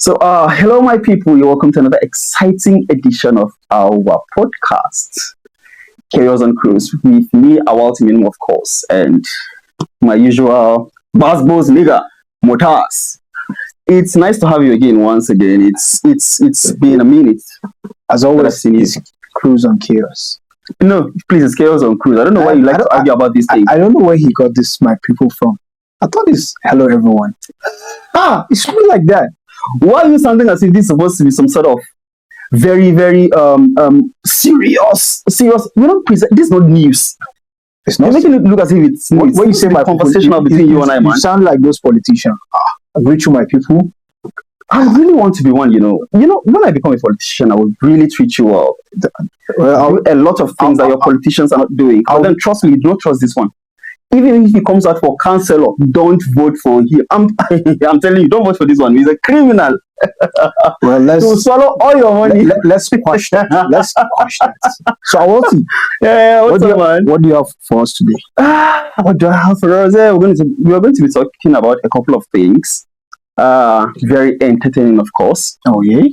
Hello, my people. You're welcome to another exciting edition of our podcast, Chaos on Cruise, with me, Awalti&motaz, of course, and my usual boss nigga, Motaz. It's nice to have you again, once again. It's been a minute. As always, it's Cruise on Chaos. No, please, it's Chaos on Cruise. I don't know why you like to argue about this thing. I don't know where he got this, my people, from. I thought it's hello, everyone. It should be like that. Why are you sounding as if this is supposed to be some sort of very, very serious? We don't present. This is not news. It's not. You're making it look as if it's news. When you say my conversational between you and I, man, you sound like those politicians. I greet you, my people. I really want to be one. You know. When I become a politician, I will really treat you well. Well, a lot of things that your politicians are not doing. But then, trust me, you don't trust this one. Even if he comes out for councillor, don't vote for him. I'm telling you, don't vote for this one. He's a criminal. Well, to swallow all your money. Let's quash that. Let's quash that. So, Awalti, what do you have for us today? What do I have for us? We're going to be talking about a couple of things. Very entertaining, of course. Oh, yeah?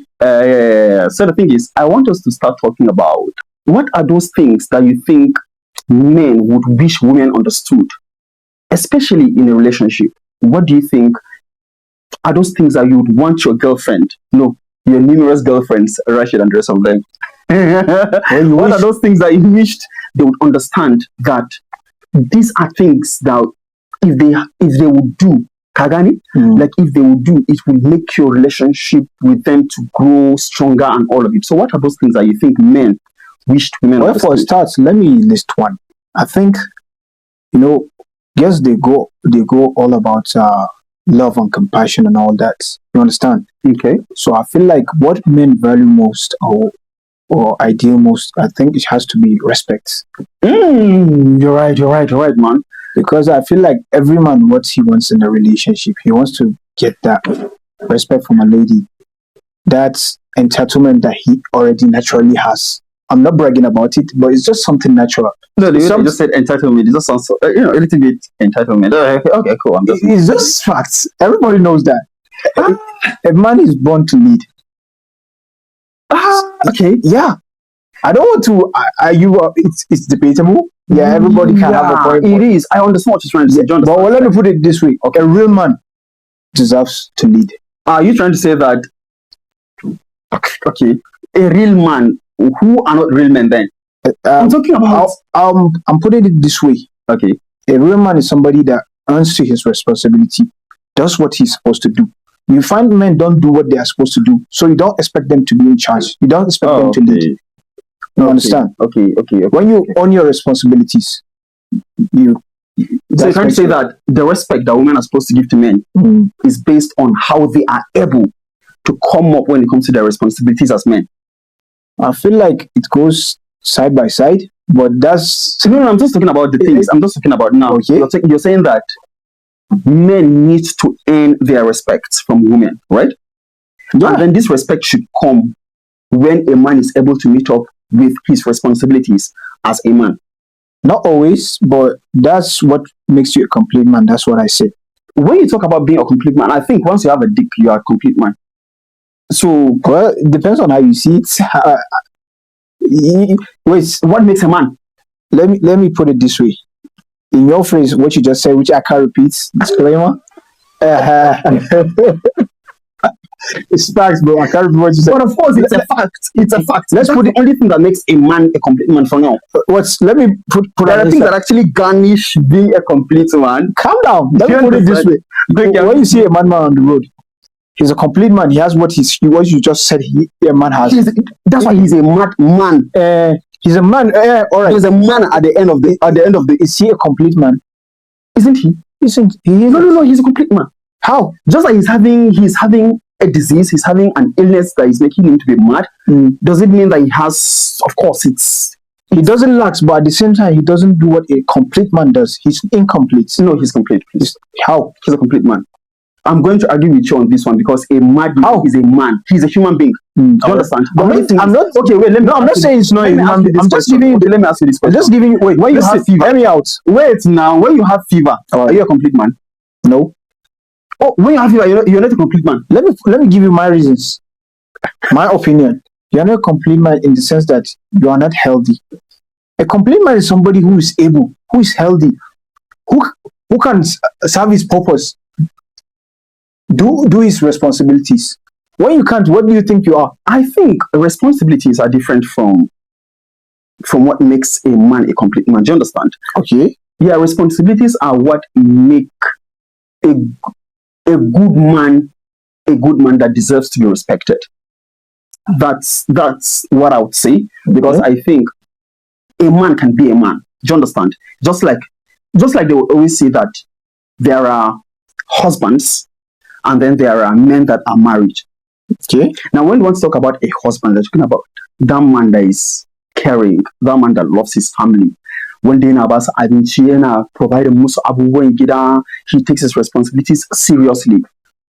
So the thing is, I want us to start talking about what are those things that you think men would wish women understood, especially in a relationship. What do you think are those things that you would want your girlfriend, your numerous girlfriends, Rashid and the rest of them, what are those things that you wished they would understand, that these are things that if they would do, Kagani, like if they would do, it will make your relationship with them to grow stronger and all of it. So what are those things that you think men wished women Well, for a start, let me list one. I think, girls, they go all about love and compassion and all that. You understand? Okay. So I feel like what men value most or ideal most, I think it has to be respect. You're right, man. Because I feel like every man, what he wants in a relationship, he wants to get that respect from a lady. That's entitlement that he already naturally has. I'm not bragging about it, but it's just something natural. No, you just said entitlement. It just sounds so, a little bit entitlement. Okay, cool. It's just facts. Everybody knows that. A man is born to lead. Okay. Yeah. I don't want to argue. It's debatable. Yeah, everybody can have a point. It is. I understand what you're trying to say, John. But let me put it this way. Okay. A real man deserves to lead. Are you trying to say that, okay, a real man, who are not real men then? I'm talking about... I'm putting it this way. Okay. A real man is somebody that earns to his responsibility, does what he's supposed to do. You find men don't do what they are supposed to do, so you don't expect them to be in charge. You don't expect them to lead. You understand? Okay. When you own your responsibilities, So you're trying to say that the respect that women are supposed to give to men is based on how they are able to come up when it comes to their responsibilities as men. I feel like it goes side by side, but that's... No, I'm just talking about the things. I'm just talking about now. Okay. You're saying that men need to earn their respect from women, right? Yeah. And then this respect should come when a man is able to meet up with his responsibilities as a man. Not always, but that's what makes you a complete man. That's what I say. When you talk about being a complete man, I think once you have a dick, you are a complete man. So, well, it depends on how you see it. Wait, what makes a man? Let me put it this way. In your phrase, what you just said, which I can't repeat, disclaimer. It's facts, bro. I can't repeat what you said. But of course, it's a fact. It's a fact. Let's put the only thing that makes a man a complete man for now. Let me put there are things that actually garnish being a complete man. Calm down. Let me put it this way. When you see a man on the road, he's a complete man. He has what you just said a man has. That's why he's a mad man. He's a man. All right. He's a man at the end of the. Is he a complete man? Isn't he? Isn't he? No. He's a complete man. How? Just like he's having a disease. He's having an illness that is making him to be mad. Does it mean that he has? Of course, he doesn't lack, but at the same time, he doesn't do what a complete man does. He's incomplete. No, he's complete. How? He's a complete man. I'm going to argue with you on this one because a madman is a man. He's a human being. Do you understand? I'm not. Okay, wait. I'm not saying it's not a human being. I'm just giving you. Let me ask you this question. I'm just giving you. Wait, when you have fever, hear me out. Wait now. When you have fever, are you a complete man? No. Oh, when you have fever, you're not a complete man. Let me give you my reasons, my opinion. You're not a complete man in the sense that you are not healthy. A complete man is somebody who is able, who is healthy, who who can serve his purpose, do his responsibilities. When you can't, what do you think you are? I think responsibilities are different from what makes a man a complete man. Do you understand? Okay. Yeah, responsibilities are what make a, a good man a good man that deserves to be respected. That's what I would say, because Okay. I think a man can be a man. Do you understand? Just like they will always say that there are husbands and then there are men that are married. Okay. Now, when you want to talk about a husband, they're talking about that man that is caring, that man that loves his family. When they know about provide musu abubuwan gida, he takes his responsibilities seriously.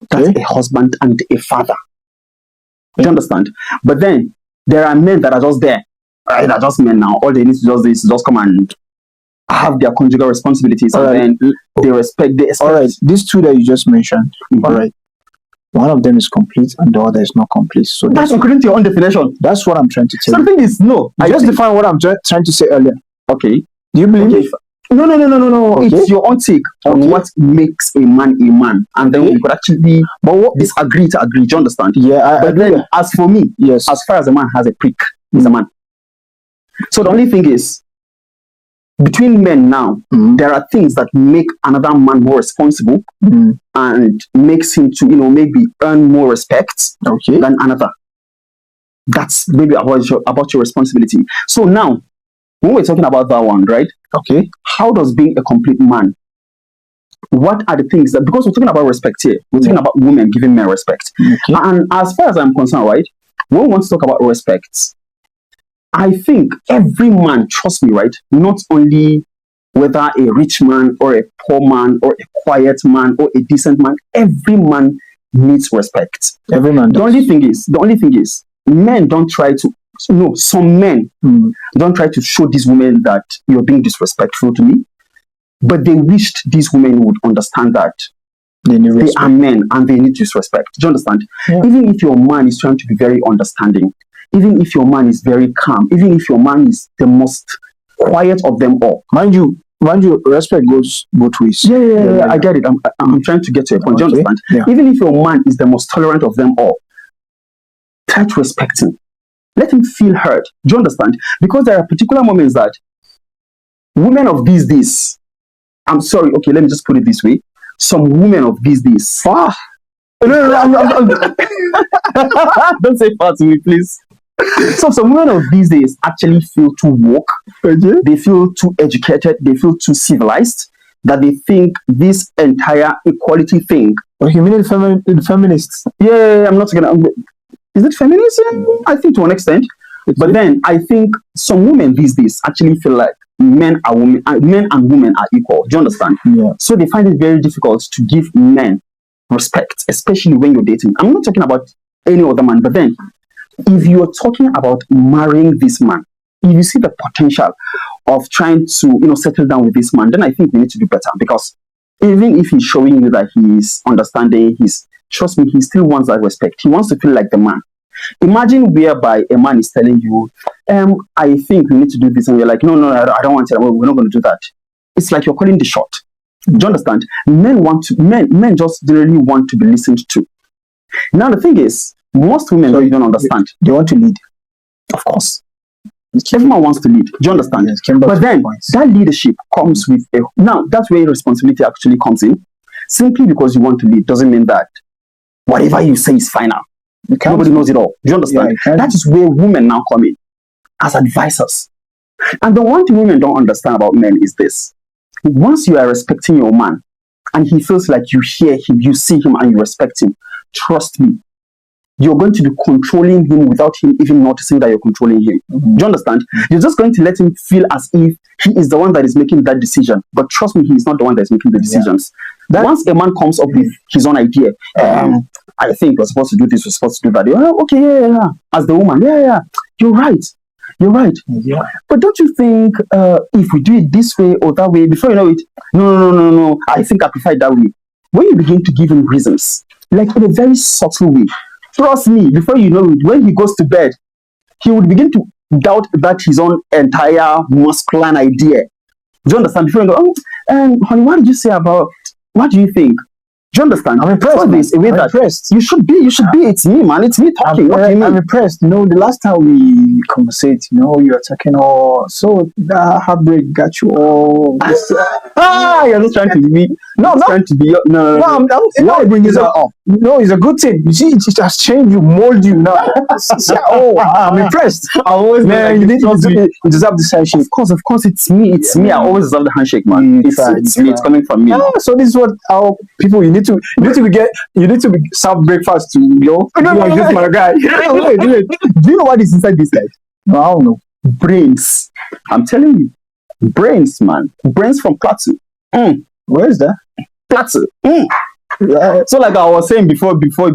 That's Okay. a husband and a father. Do you understand? But then there are men that are just there. Right? They're just men now. All they need to do is just come and have their conjugal responsibilities, All and right. then they expect. All right. These two that you just mentioned. Mhm. All right. One of them is complete and the other is not complete. So That's according to your own definition. that's what I'm trying to tell you. Something is no. I just define what I'm trying to say earlier. Okay. Do you believe Okay. me? No. Okay. It's your own take on Okay. what makes a man, and then Okay. we could actually But what? disagree to agree. Do you understand? Yeah, I But agree. then, as for me, Yes. as far as a man has a prick, he's a man. So the only thing is, between men now, Mm. there are things that make another man more responsible Mm. and makes him to, maybe earn more respect Okay. than another. That's maybe about your responsibility. So now, when we're talking about that one, right? Okay. How does being a complete man? What are the things that, because we're talking about respect here, we're talking about women giving men respect. Okay. And as far as I'm concerned, right, when we want to talk about respect, I think every man, trust me, right, not only whether a rich man or a poor man or a quiet man or a decent man, every man needs respect. Every man The does. only thing is, men don't try to, no, some men don't try to show these women that you're being disrespectful to me, but they wished these women would understand that They need they respect. are men and they need disrespect. Do you understand? Yeah. Even if your man is trying to be very understanding, even if your man is very calm, even if your man is the most quiet of them all. Mind you, respect goes both ways. Yeah, I get it. I'm trying to get to a point. Do you Okay. understand? Yeah. Even if your man is the most tolerant of them all, try to respect him. Let him feel heard. Do you understand? Because there are particular moments that women of these days, I'm sorry, okay, let me just put it this way. Some women of these days, no, don't say far to me, please. So some women of these days actually feel too woke. Okay. They feel too educated. They feel too civilized. That they think this entire equality thing. Well, you mean the feminists? Yeah, I'm not gonna. Is it feminism? I think to an extent. But then I think some women these days actually feel like men and women are equal. Do you understand? Yeah. So they find it very difficult to give men respect, especially when you're dating. I'm not talking about any other man, but then if you're talking about marrying this man, if you see the potential of trying to, settle down with this man, then I think we need to do better, because even if he's showing you that he's understanding, trust me, he still wants that respect. He wants to feel like the man. Imagine whereby a man is telling you, I think we need to do this, and you're like, no, I don't want it. We're not going to do that. It's like you're calling the shot. Do you understand? Men just generally want to be listened to. Now the thing is, most women don't even understand. They want to lead. Of course. Everyone wants to lead. Do you understand? Yes, but then that leadership comes with now that's where responsibility actually comes in. Simply because you want to lead doesn't mean that whatever you say is final. Nobody knows it all. Do you understand? Yeah, that is where women now come in as advisors. And the one thing women don't understand about men is this. Once you are respecting your man and he feels like you hear him, you see him and you respect him, trust me, you're going to be controlling him without him even noticing that you're controlling him. Do you understand? You're just going to let him feel as if he is the one that is making that decision. But trust me, he is not the one that is making the decisions. Once a man comes up with his own idea, I think we're supposed to do this, we're supposed to do that. Okay, yeah. As the woman, yeah, you're right. Yeah. But don't you think if we do it this way or that way, before you know it, no, I think I prefer it that way. when you begin to give him reasons, like in a very subtle way, trust me, before you know it, when he goes to bed, he would begin to doubt that his own entire masculine idea. Do you understand? Before you go, honey, what did you say about, what do you think? Do you understand? I'm impressed. So there's a way that impressed. you should be. It's me, man. It's me talking. What do you mean? I'm impressed. The last time we conversate, you are talking all so that heartbreak got you all. You're just trying to be. No, not trying to be. No. Why bring it up? No, it's a good thing. You see, it has changed you, mold you now. I'm impressed. I always Man, you deserve the handshake. Of course, it's me. It's me. I always deserve the handshake, man. It's me. It's coming from me. So this is what our people. You need to serve breakfast to like this my guy. Wait. Do you know what is inside this guy? No, I don't know. Brains. I'm telling you, brains, man. Brains from Plateau. Where is that? Plateau. So like I was saying before you try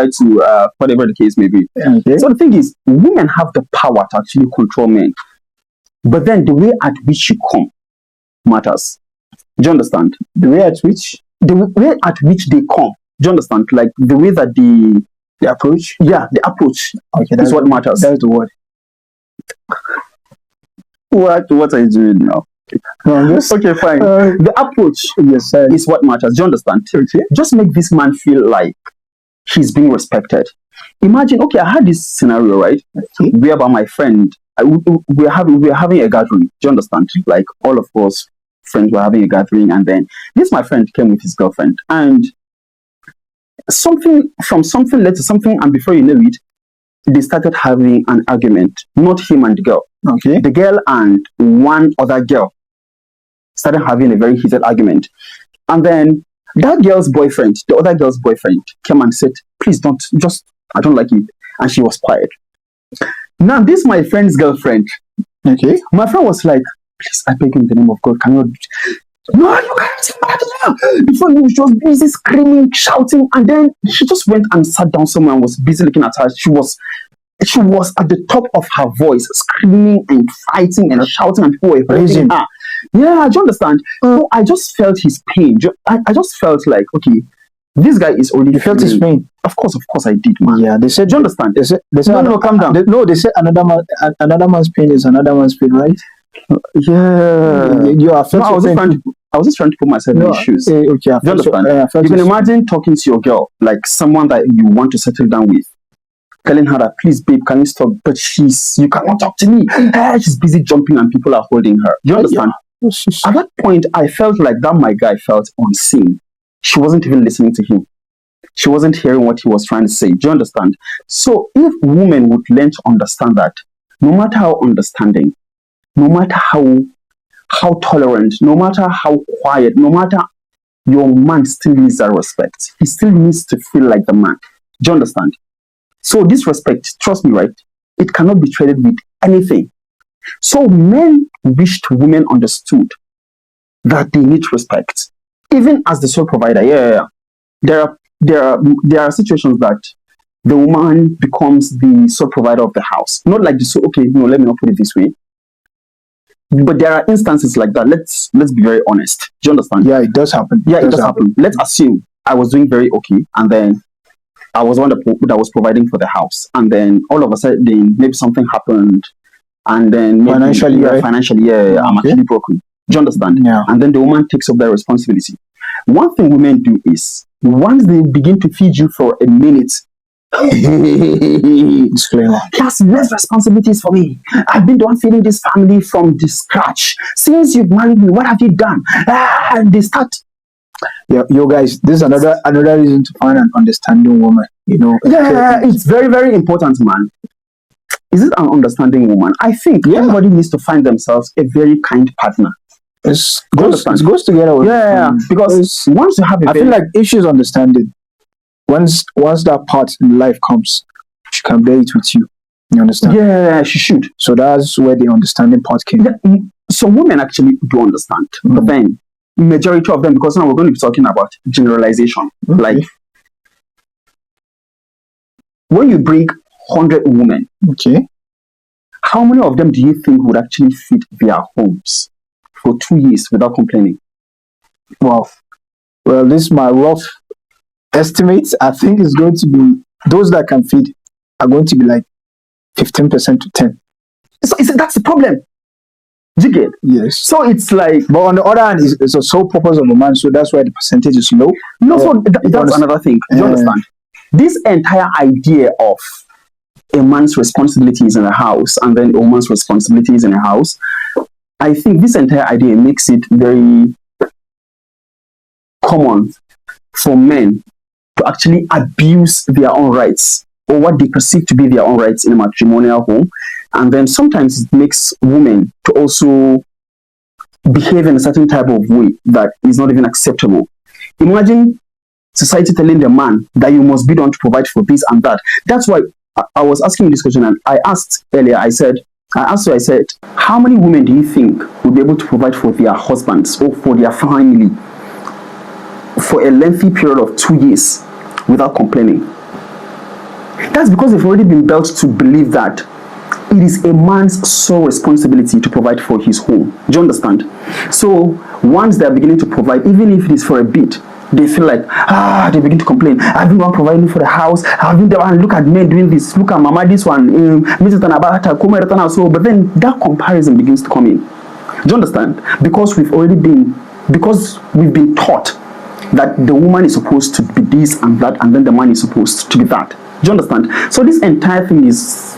to whatever the case may be. Okay. So the thing is, women have the power to actually control men, but then the way at which you come matters. Do you understand? The way at which they come. Do you understand? Like the way that the approach. Yeah, the approach. Okay, is what matters. That's the word. What are you doing now? No, okay, fine. The approach, yes, sir, is what matters. Do you understand? Okay. Just make this man feel like he's being respected. Imagine, okay, I had this scenario, right? Okay. Whereby my friend, we're having a gathering. Do you understand? Like all of us friends were having a gathering, and then my friend came with his girlfriend, and something led to something, and before you know it, they started having an argument. Not him and the girl. Okay. The girl and one other girl started having a very heated argument. And then that girl's boyfriend, the other girl's boyfriend, came and said, please don't, I don't like it. And she was quiet. Now, this my friend's girlfriend. Okay. My friend was like, please, I beg you in the name of God, can you... No, you can't. Before you, she was busy screaming, shouting, and then she just went and sat down somewhere and was busy looking at her. She was at the top of her voice, screaming and fighting and shouting, and people were praising her. Yeah, do you understand? So I just felt his pain. I just felt like, okay, this guy is already. You felt his pain? Of course I did, man. Yeah, they said. Do you understand? They said no, calm down. They said another man's pain is another man's pain, right? Yeah. You are. No, I was just trying to put myself in his shoes. Okay, do you understand? You can imagine talking to your girl, like someone that you want to settle down with, telling her that, please, babe, can you stop? But you cannot talk to me. She's busy jumping and people are holding her. Do you understand? Yeah. At that point, I felt like that my guy felt unseen. She wasn't even listening to him. She wasn't hearing what he was trying to say. Do you understand? So if women would learn to understand that, no matter how understanding, no matter how tolerant, no matter how quiet, no matter, your man still needs that respect. He still needs to feel like the man. Do you understand? So this respect, trust me, right? It cannot be traded with anything. So men wished women understood that they need respect, even as the sole provider. Yeah. There are situations that the woman becomes the sole provider of the house. Not like okay, no, let me not put it this way. But there are instances like that. Let's be very honest. Do you understand? Yeah, it does happen. Yeah, it does happen. Let's assume I was doing very okay, and then I was one that was providing for the house, and then all of a sudden maybe something happened, and then maybe, financially, I'm actually broken. Do you understand? Yeah. And then the woman takes up that responsibility. One thing women do is, once they begin to feed you for a minute, disclaimer, that's less responsibilities for me. I've been the one feeding this family from the scratch. Since you've married me, what have you done? And they start. Yeah, you guys, this is another reason to find an understanding woman. Yeah, it's very, very important, man. Is it an understanding woman? I think everybody needs to find themselves a very kind partner. It goes together with because once you have I feel like if she's understanding, once that part in life comes, she can bear it with you. You understand? Yeah, she should. So that's where the understanding part came. Yeah, some women actually do understand, but then majority of them, because now we're going to be talking about generalization. Okay. Like when you bring 100 women, okay, how many of them do you think would actually feed their homes for 2 years without complaining? Wow. Well, this is my rough estimates. I think it's going to be those that can feed are going to be like 15% to 10. So that's the problem. Do you get? Yes. So it's like, But on the other hand, it's a sole purpose of a man, so that's why the percentage is low. no, so You that's understand? another thing. Do you understand? This entire idea of a man's responsibilities in a house and then a woman's responsibilities in a house, I think this entire idea makes it very common for men to actually abuse their own rights or what they perceive to be their own rights in a matrimonial home. And then sometimes it makes women to also behave in a certain type of way that is not even acceptable. Imagine society telling the man that you must be the one to provide for this and that. That's why I was asking this question, and I asked earlier, I said, how many women do you think will be able to provide for their husbands or for their family for a lengthy period of 2 years without complaining? That's because they've already been built to believe that it is a man's sole responsibility to provide for his home. Do you understand? So once they're beginning to provide, even if it is for a bit, they feel like, they begin to complain. I've been one providing for the house. I've been the one, look at men doing this. Look at mama, this one. But then that comparison begins to come in. Do you understand? Because we've been taught that the woman is supposed to be this and that, and then the man is supposed to be that. Do you understand? So this entire thing is,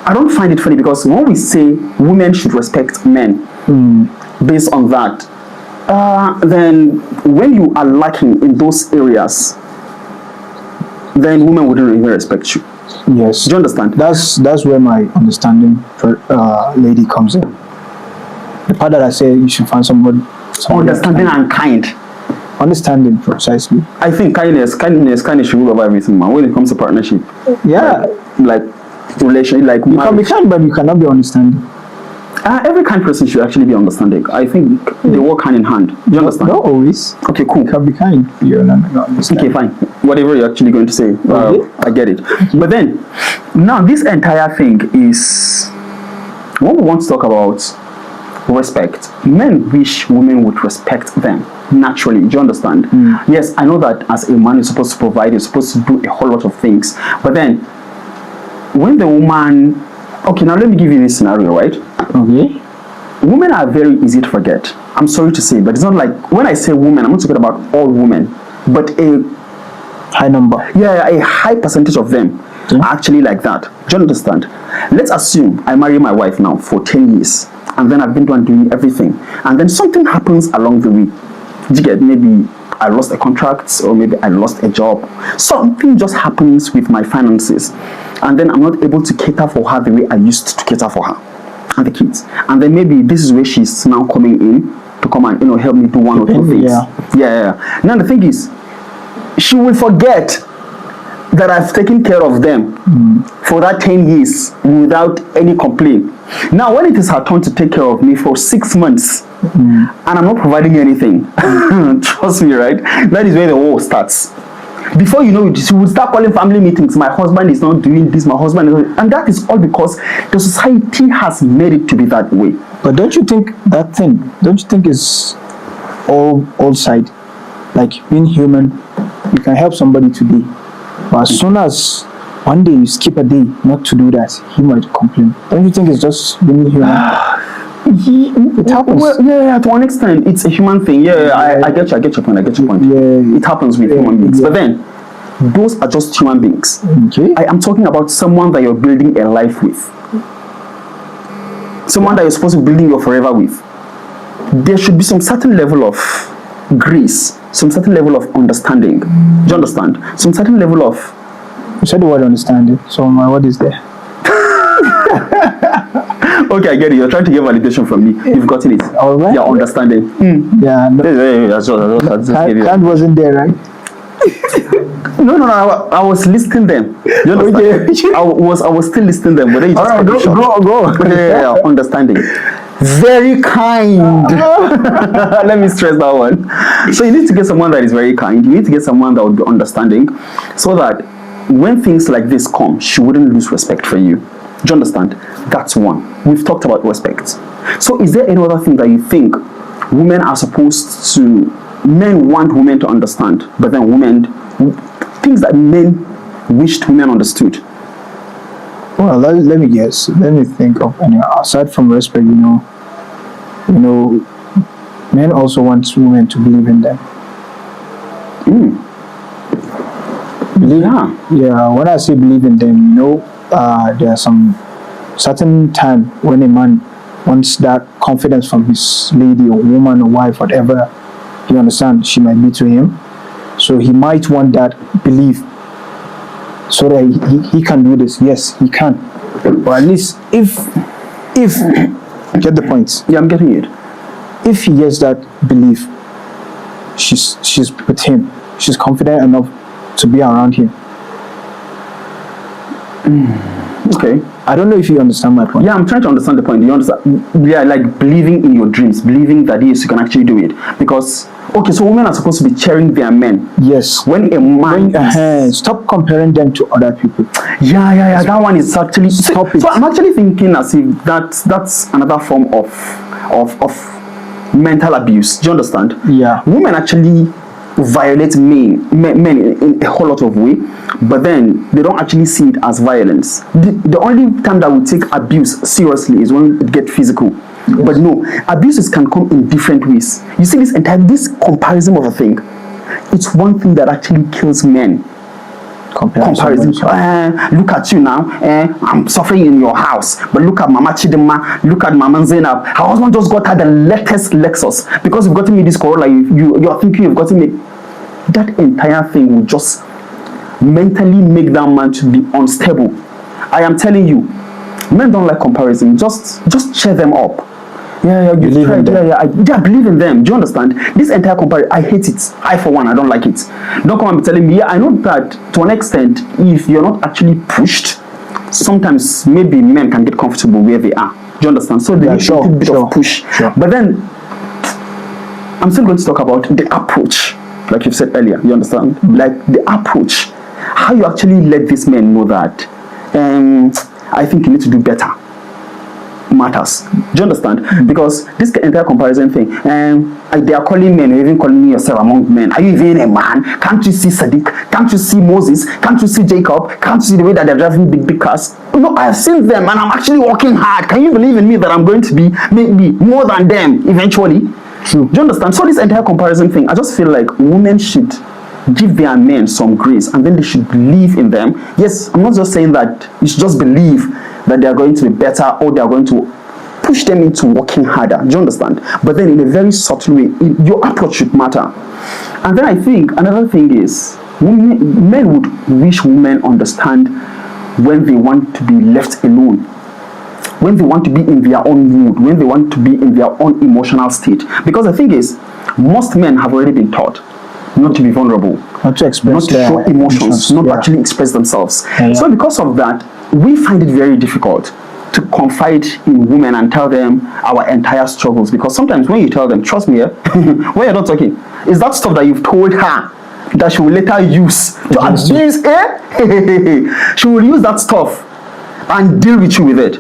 I don't find it funny, because when we say women should respect men based on that, then when you are lacking in those areas, then women wouldn't even respect you. Yes. Do you understand? That's where my understanding for lady comes in. The part that I say you should find somebody Understanding and kind. Understanding, precisely. I think kindness should rule over everything, man. When it comes to partnership, Yeah. like relation, like You can be kind, but you cannot be understanding. every kind person should actually be understanding. I think they work hand in hand. Do you understand? Not always. Okay, cool. You can be kind. You're not understanding. Okay, fine. Whatever you're actually going to say, I get it. But then, now this entire thing is, when we want to talk about respect, men wish women would respect them naturally. Do you understand? Yes, I know that as a man, you're supposed to provide, you're supposed to do a whole lot of things. But then, when the woman, okay, now let me give you this scenario, right? Okay. Women are very easy to forget. I'm sorry to say, but it's not like, when I say women, I'm not talking about all women, but a high number. Yeah, a high percentage of them are actually like that. Do you understand? Let's assume I marry my wife now for 10 years, and then I've been doing everything, and then something happens along the way. Do you get? Maybe I lost a contract, or maybe I lost a job. Something just happens with my finances, and then I'm not able to cater for her the way I used to cater for her and the kids. And then maybe this is where she's now coming in to come and help me do one or two things. Yeah. Now the thing is, she will forget that I've taken care of them for that 10 years without any complaint. Now, when it is her turn to take care of me for 6 months, and I'm not providing anything, trust me, right? That is where the war starts. Before you know it, she will start calling family meetings. My husband is not doing this, my husband is not, and that is all because the society has made it to be that way. But don't you think it's all side? Like, being human, you can help somebody today, but as soon as one day you skip a day not to do that, he might complain. Don't you think it's just being human? It happens. Well, yeah, to one extent, it's a human thing. I get your point. Yeah. It happens with human beings. But then, those are just human beings. Okay. I am talking about someone that you're building a life with. Someone that you're supposed to be building your forever with. There should be some certain level of grace, some certain level of understanding. Do you understand? Some certain level of... You said the word understanding, so my word is there. Okay, I get it. You're trying to get validation from me. You've gotten it. All right. Your understanding. Yeah. Kant wasn't there, right? No. I was listing them. You understand? Okay. I was still listing them. But then you just go. Yeah, understanding. Very kind. Let me stress that one. So you need to get someone that is very kind. You need to get someone that would be understanding, so that when things like this come, she wouldn't lose respect for you. Do you understand? That's one. We've talked about respect. So is there any other thing that you think women are supposed to men want women to understand, but then women, things that men wished women understood. Well, let me guess. Let me think of any. Aside from respect, men also want women to believe in them. Yeah. Yeah, when I say believe in them, there are some certain time when a man wants that confidence from his lady or woman or wife, whatever you understand she might be to him. So he might want that belief so that he can do this. Yes, he can. Or at least if get the point. Yeah, I'm getting it. If he gets that belief, she's with him. She's confident enough to be around him. Okay. I don't know if you understand my point. Yeah, I'm trying to understand the point. You understand? Yeah, like believing in your dreams, believing that yes, you can actually do it. Because okay, so women are supposed to be cheering their men. Yes. When a man stop comparing them to other people. Yeah. That one is actually Stop it. So I'm actually thinking as if that's another form of mental abuse. Do you understand? Yeah. Women actually violate men in a whole lot of way, but then they don't actually see it as violence. The only time that we take abuse seriously is when it gets physical. Yes. But no, abuses can come in different ways. You see this comparison of a thing, it's one thing that actually kills men. Comparison. Look at you now. I'm suffering in your house, but look at Mama Chidima. Look at Mama Zainab. Her husband just got her the latest Lexus because you've gotten me this Corolla. You're thinking you've gotten me. That entire thing will just mentally make that man to be unstable. I am telling you, men don't like comparison. Just cheer them up. Yeah, you believe in them. I believe in them. Do you understand? This entire comparison, I hate it. I, for one, I don't like it. Don't come and be telling me, yeah, I know that to an extent, if you're not actually pushed, sometimes maybe men can get comfortable where they are. Do you understand? So they need a bit of push. Sure. But then, I'm still going to talk about the approach, like you've said earlier. You understand? Like the approach, how you actually let these men know that I think you need to do better. Matters. Do you understand? Because this entire comparison thing, they are calling men, you're even calling yourself among men. Are you even a man? Can't you see Sadiq? Can't you see Moses? Can't you see Jacob? Can't you see the way that they're driving big cars? No, I've seen them and I'm actually working hard. Can you believe in me that I'm going to be maybe more than them eventually? True. Do you understand? So this entire comparison thing, I just feel like women should give their men some grace and then they should believe in them. Yes, I'm not just saying that you should just believe that they are going to be better or they are going to push them into working harder. Do you understand? But then in a very subtle way, your approach should matter. And then I think another thing is men would wish women understand when they want to be left alone, when they want to be in their own mood, when they want to be in their own emotional state. Because the thing is, most men have already been taught not to be vulnerable, not to express, not to show emotions, not to actually express themselves. So because of that, we find it very difficult to confide in women and tell them our entire struggles. Because sometimes when you tell them, trust me, when you're not talking, is that stuff that you've told her that she will later use to abuse, she will use that stuff and deal with you with it.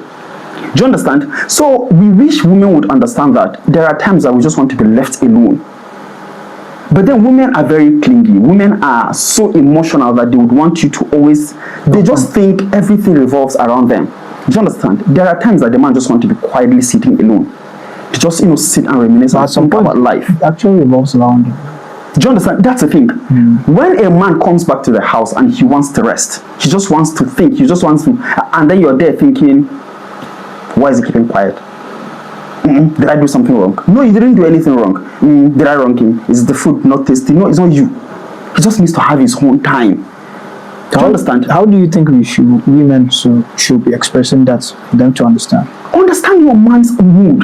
Do you understand? So we wish women would understand that there are times that we just want to be left alone. But then women are very clingy. Women are so emotional that they would want you to always, they just think everything revolves around them. Do you understand? There are times that the man just want to be quietly sitting alone. To just, sit and reminisce and think about life. It actually revolves around him. Do you understand? That's the thing. When a man comes back to the house and he wants to rest, he just wants to think, he just wants to, and then you're there thinking, why is he keeping quiet? Did I do something wrong? No, you didn't do anything wrong. Did I wrong him? Is the food not tasty? No, it's not you. He just needs to have his own time. Do you understand? How do you think women should be expressing that for them to understand? Understand your man's mood.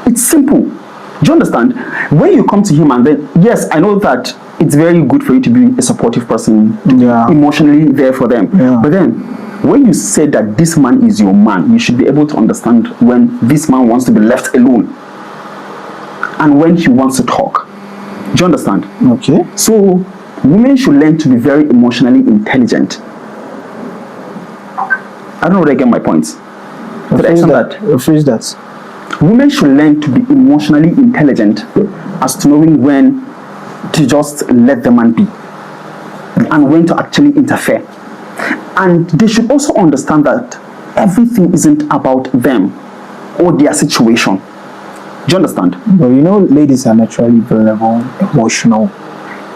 It's simple. Do you understand? When you come to him and then, yes, I know that it's very good for you to be a supportive person, to be emotionally there for them. Yeah. But then, when you say that this man is your man, you should be able to understand when this man wants to be left alone and when he wants to talk. Do you understand? Okay. So, women should learn to be very emotionally intelligent. I don't know whether I get my point. Rephrase that. Women should learn to be emotionally intelligent as to knowing when to just let the man be and when to actually interfere. And they should also understand that everything isn't about them or their situation. Do you understand? But you know, ladies are naturally vulnerable, emotional.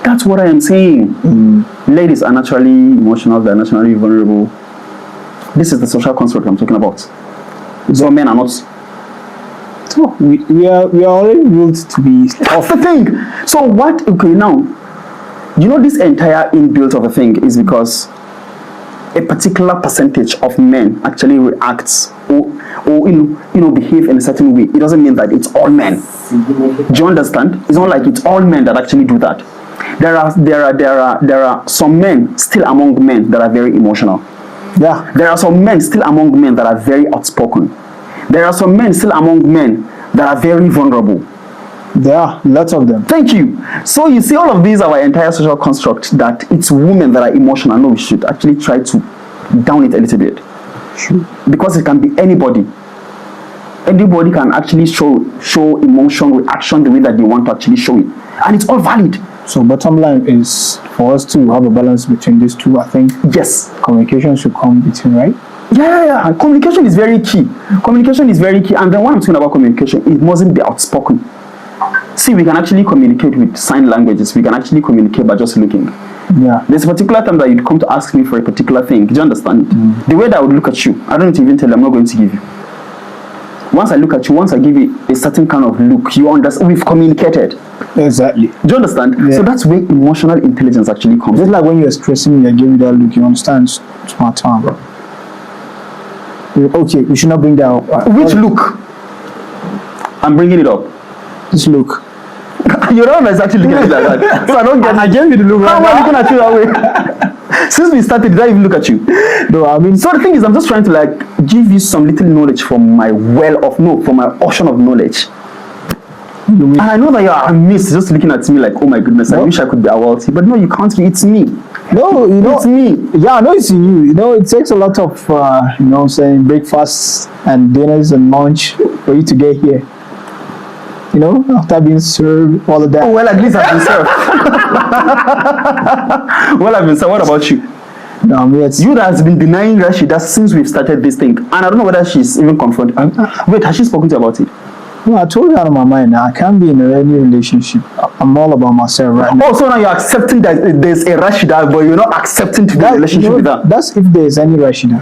That's what I am saying. Ladies are naturally emotional, they're naturally vulnerable. This is the social construct I'm talking about. So men are not. So we are already built to be That's the thing. So what? Okay, now, you know, this entire inbuilt of a thing is because a particular percentage of men actually reacts or behave in a certain way. It doesn't mean that it's all men. Do you understand? It's not like it's all men that actually do that. There are some men still among men that are very emotional. Yeah. There are some men still among men that are very outspoken. There are some men still among men that are very vulnerable. There are lots of them. Thank you. So you see, all of these are our entire social construct that it's women that are emotional. No, we should actually try to down it a little bit. Sure. Because it can be anybody. Anybody can actually show emotion, reaction the way that they want to actually show it. And it's all valid. So bottom line is for us to have a balance between these two. I think yes, communication should come between, right? Yeah. Communication is very key. Communication is very key. And then when I'm talking about communication, it mustn't be outspoken. See, we can actually communicate with sign languages. We can actually communicate by just looking. Yeah. There's a particular time that you'd come to ask me for a particular thing. Do you understand? The way that I would look at you, I don't need to even tell you I'm not going to give you. Once I look at you, once I give you a certain kind of look, you understand. We've communicated. Exactly. Do you understand? Yeah. So that's where emotional intelligence actually comes. Just like when you're stressing me, I give you that look. You understand? Smart time, bro. Okay, we should not bring that up. Which look? I'm bringing it up. This look. You don't exactly look at it like that. So I don't get it. I gave you the look. How am I looking at you that way? Since we started, did I even look at you? No, I mean. So the thing is, I'm just trying to like give you some little knowledge from my from my ocean of knowledge. And I know that you are amazed just looking at me like, oh my goodness, I wish I could be Awalti. But no, you can't be. It's me. No, you know. It's me. Yeah, I know it's you. You know, it takes a lot of, breakfasts and dinners and lunch for you to get here. You know, after being served, all of that. Oh, well, at least I've been served. Well, I've been served. What about you? No, I mean, You that has been denying Rashida since we've started this thing. And I don't know whether she's even confronted. Wait, has she spoken to you about it? No, I told you out of my mind now. I can't be in any relationship. I'm all about myself right now. Oh, so now you're accepting that there's a Rashida, but you're not accepting to be in a relationship with her. That's if there's any Rashida.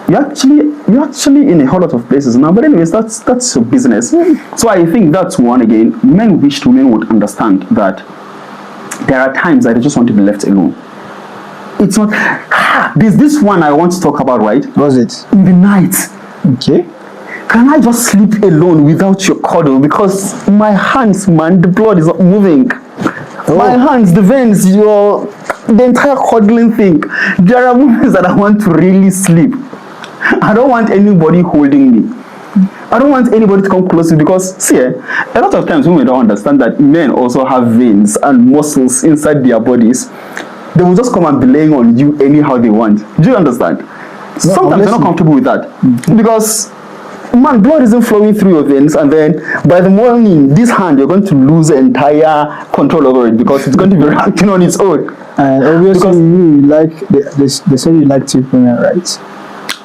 You're actually in a whole lot of places now. But anyways, that's your business. So I think that's one again. Men wish women would understand that there are times that they just want to be left alone. It's not. There's this one I want to talk about, right? Was it? In the night. Okay. Can I just sleep alone without your cuddle? Because my hands, man, the blood is not moving. Oh. My hands, the veins, the entire cuddling thing. There are moments that I want to really sleep. I don't want anybody holding me. I don't want anybody to come close to me because, see, a lot of times women don't understand that men also have veins and muscles inside their bodies. They will just come and be laying on you anyhow they want. Do you understand? No, sometimes they're not comfortable with that. Because man, blood isn't flowing through your veins, and then by the morning, this hand, you're going to lose entire control over it because it's going to be reacting on its own. And obviously, you like, they say you like thick women, right?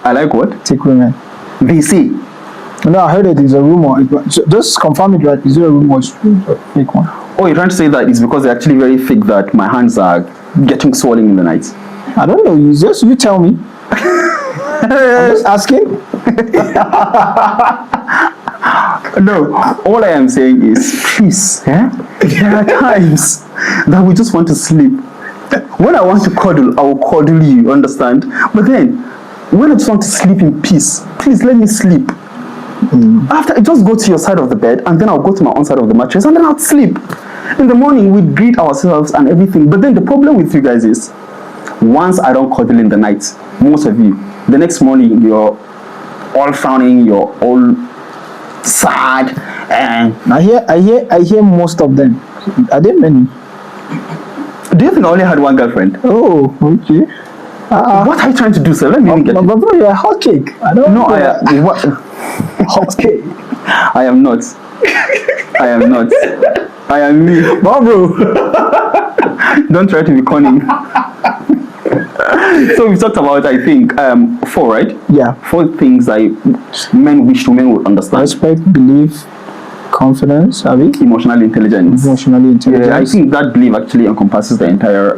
I like what? Thick women. They say. No, I heard it is a rumor. Just confirm it, right? Is it a rumor or a fake one? Oh, you're trying to say that it's because they're actually very thick that my hands are getting swollen in the night? I don't know. You tell me. I'm just asking. No, all I am saying is, please, there are times that we just want to sleep. When I want to cuddle, I will cuddle you, understand? But then, when I just want to sleep in peace, please let me sleep. After, I just go to your side of the bed, and then I'll go to my own side of the mattress, and then I'll sleep. In the morning, we greet ourselves and everything. But then the problem with you guys is, once I don't cuddle in the night, most of you, the next morning you're all frowning, you're all sad, and I hear most of them. Are there many? Do you think I only had one girlfriend? Oh, okay. What are you trying to do, sir? Let me get it. But bro, you're a hot cake. I don't know. What? Hot cake. I am not. I am not. I am me. But bro, Don't try to be cunning. So we talked about, I think, 4, right? yeah, 4 things that men wish women would understand. respect, belief, confidence, have it? Emotional intelligence. Emotionally intelligent. Yeah, I think that belief actually encompasses the entire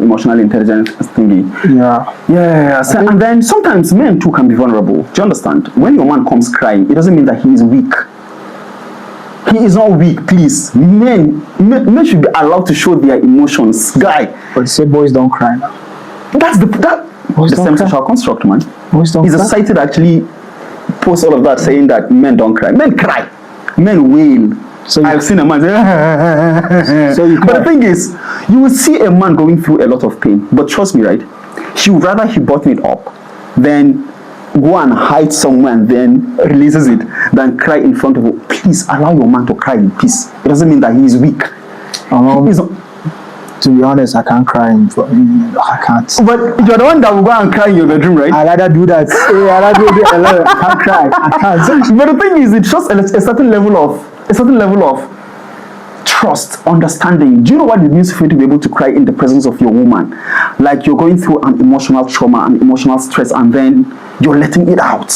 emotional intelligence thingy. Yeah. So, and then sometimes men too can be vulnerable. Do you understand? When your man comes crying, it doesn't mean that he is weak. He is not weak, please. Men should be allowed to show their emotions, guy. But say boys don't cry now. That's the Boys don't same cry. social construct, man. Boys don't It's a cry. society that actually posts all of that, saying that men don't cry. Men cry. Men wail. So you- I've seen a man say, So you but cry. the thing is, you will see a man going through a lot of pain. But trust me, right? He would rather he bottle it up than go and hide somewhere and then releases it than cry in front of you. Please allow your man to cry in peace. It doesn't mean that he is weak. He's not, To be honest, I can't cry. I can't. but you're the one that will go and cry in your bedroom, right? I rather do that. I rather do that. I can't cry. I can't. But the thing is, it shows a certain level of trust, understanding. Do you know what it means for you to be able to cry in the presence of your woman? Like you're going through an emotional trauma, an emotional stress, and then you're letting it out.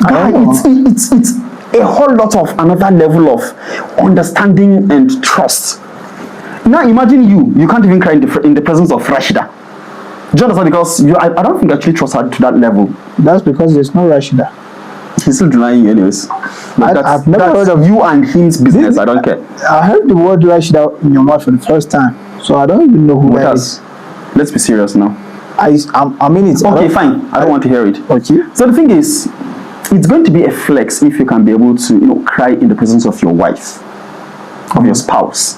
It's a whole lot of another level of understanding and trust. Now imagine you can't even cry in the presence of Rashida. Do you understand? Because I don't think I actually trust her to that level. That's because there's no Rashida. He's still denying you anyways. I've never heard of you and him's business. I don't care. I heard the word Rashida in your mouth for the first time, so I don't even know who that is. Let's be serious now. I mean it's Okay, fine. I don't want to hear it. Okay. So the thing is, it's going to be a flex if you can be able to, cry in the presence of your wife, of your spouse,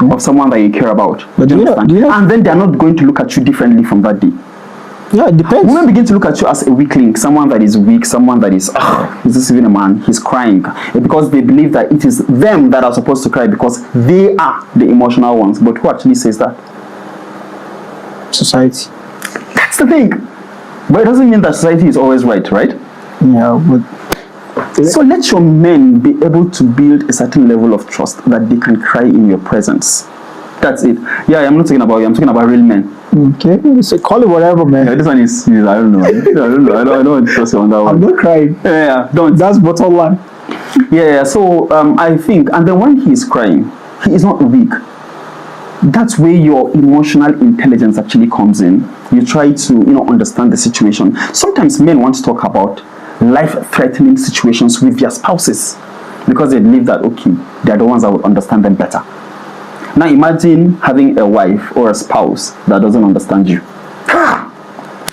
of someone that you care about. But do you know- And then they're not going to look at you differently from that day. Yeah, it depends. Women begin to look at you as a weakling, someone that is weak, someone that is, is this even a man? He's crying. Because they believe that it is them that are supposed to cry because they are the emotional ones. But who actually says that? Society. That's the thing. But it doesn't mean that society is always right, right? Yeah, but So let your men be able to build a certain level of trust that they can cry in your presence. That's it. Yeah, I'm not talking about you. I'm talking about real men. okay, so call it whatever, man. Yeah, this one is I don't know. I don't know. I don't trust you on that I'm one. not crying. Yeah, don't. That's bottom line. Yeah. So I think, and then when he is crying, he is not weak. That's where your emotional intelligence actually comes in. You try to understand the situation. Sometimes men want to talk about life-threatening situations with their spouses because they believe that they are the ones that would understand them better. Now imagine having a wife or a spouse that doesn't understand you.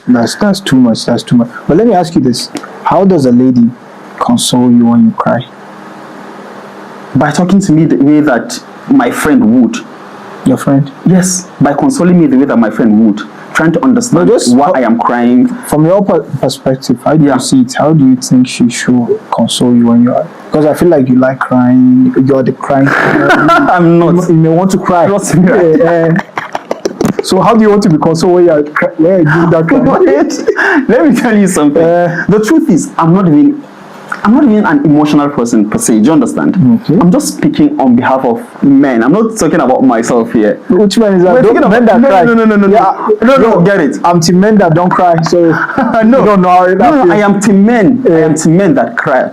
That's too much. That's too much. But let me ask you this: how does a lady console you when you cry? By talking to me the way that my friend would. Your friend? Yes, by consoling me the way that my friend would. Trying to understand why I am crying. From your perspective, how do Yeah. you see it? How do you think she should console you when you are? Because I feel like you like crying. You're the crying. I'm not. You may want to cry. Trust me. So how do you want to be consoled when you're doing that crying? Let me tell you something. The truth is, I'm not even an emotional person per se. Do you understand? Okay. I'm just speaking on behalf of men. I'm not talking about myself here. Which man is that? We're Don't- talking men about that cry. no. Yeah. No, get it. I'm team men that don't cry. So No, you don't know how it no, feels. I am team men. I am team men that cry.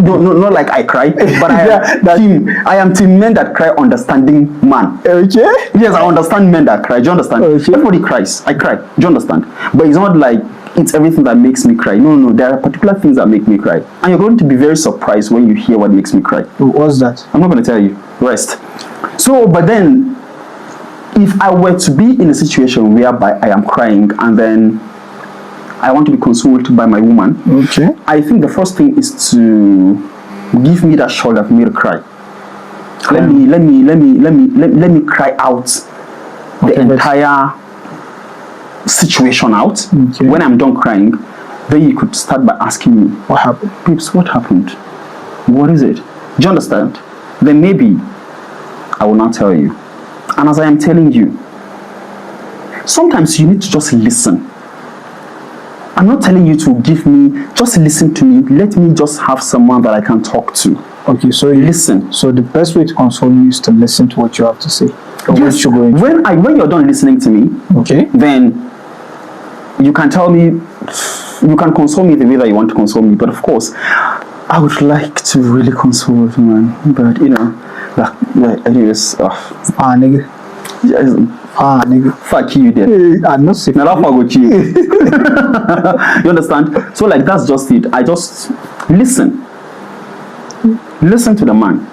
No, not like I cry, but I am team men that cry, understanding man. Okay. Yes, I understand men that cry. Do you understand? Okay. Everybody cries. I cry. Do you understand? But it's not like it's everything that makes me cry. No. There are particular things that make me cry, and you're going to be very surprised when you hear what makes me cry. What's that? I'm not going to tell you. Rest. So, but then, if I were to be in a situation whereby I am crying and then I want to be consoled by my woman, Okay. I think the first thing is to give me that shoulder for me to cry. Let me cry out the entire situation out. Okay. When I'm done crying, then you could start by asking me, What happened? babes, what happened? What is it? Do you understand? Then maybe I will not tell you. And as I am telling you, sometimes you need to just listen. I'm not telling you to give me, just listen to me. Let me just have someone that I can talk to. Okay, so Listen. So the best way to console you is to listen to what you have to say. Or Yes. When you're done listening to me, Okay. then you can tell me, you can console me the way that you want to console me. But of course, I would like to really console you, man. But you know, anyways, Nigga. yes, Nigga. fuck you, then. I'm not sick. Now that fuck with you. You understand? So like that's just it. I just listen. Listen to the man.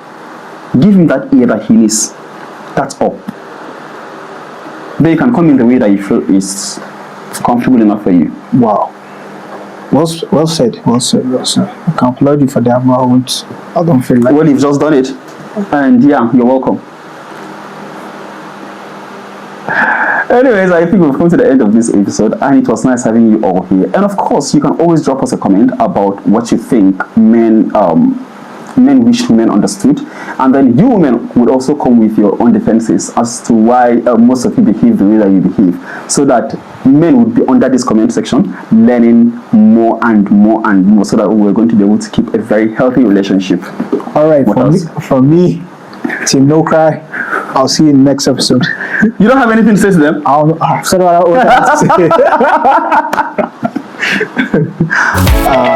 Give him that ear that he needs. That's all. Then you can come in the way that you feel is comfortable enough for you. Wow. Well said. I can applaud you for that, but I don't feel like. Well, you've just done it. And yeah, you're welcome. Anyways, I think we've come to the end of this episode, and it was nice having you all here. And of course, you can always drop us a comment about what you think men wish women understood, and then you women would also come with your own defenses as to why most of you behave the way that you behave, so that men would be under this comment section learning more and more and more, so that we're going to be able to keep a very healthy relationship. All right, for me, Team No Cry. I'll see you in the next episode. You don't have anything to say to them? I've said what I want to say.